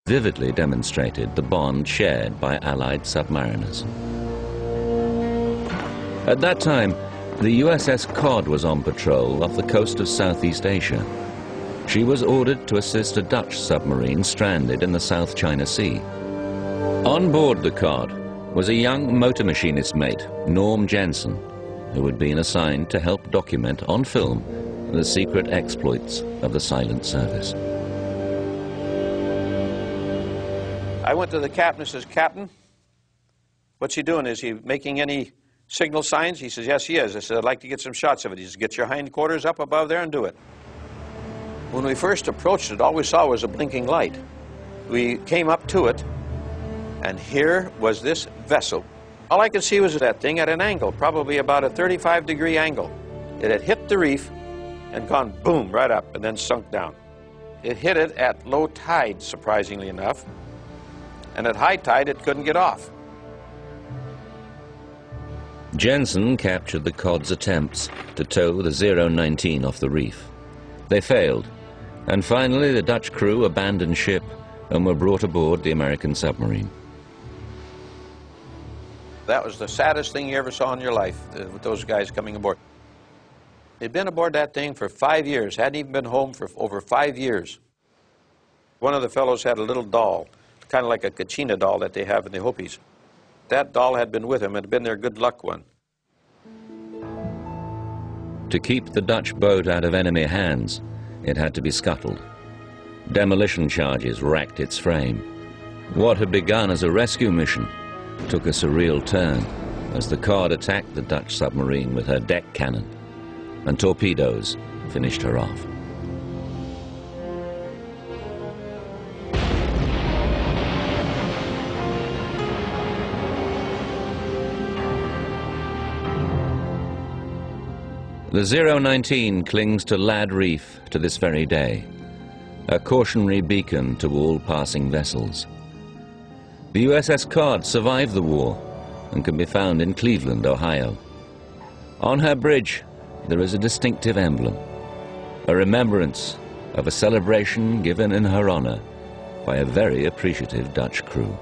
vividly demonstrated the bond shared by Allied submariners. At that time, the USS COD was on patrol off the coast of Southeast Asia. She was ordered to assist a Dutch submarine stranded in the South China Sea. On board the COD was a young motor machinist mate, Norm Jensen, who had been assigned to help document on film the secret exploits of the silent service. I went to the captain and says, "Captain, what's he doing? Is he making any signal signs?" He says, "Yes, he is." I said, "I'd like to get some shots of it." He says, "Get your hindquarters up above there and do it." When we first approached it, all we saw was a blinking light. We came up to it, and here was this vessel. All I could see was that thing at an angle, probably about a 35-degree angle. It had hit the reef and gone boom right up and then sunk down. It hit it at low tide, surprisingly enough, and at high tide it couldn't get off. Jensen captured the COD's attempts to tow the 019 off the reef. They failed, and finally the Dutch crew abandoned ship and were brought aboard the American submarine. That was the saddest thing you ever saw in your life, with those guys coming aboard. They'd been aboard that thing for 5 years, hadn't even been home for over 5 years. One of the fellows had a little doll, kind of like a Kachina doll that they have in the Hopis. That doll had been with him, had been their good luck one. To keep the Dutch boat out of enemy hands, it had to be scuttled. Demolition charges racked its frame. What had begun as a rescue mission took a surreal turn as the COD attacked the Dutch submarine with her deck cannon, and torpedoes finished her off. The 019 clings to Lad Reef to this very day, a cautionary beacon to all passing vessels. The USS COD survived the war and can be found in Cleveland, Ohio. On her bridge, there is a distinctive emblem, a remembrance of a celebration given in her honor by a very appreciative Dutch crew.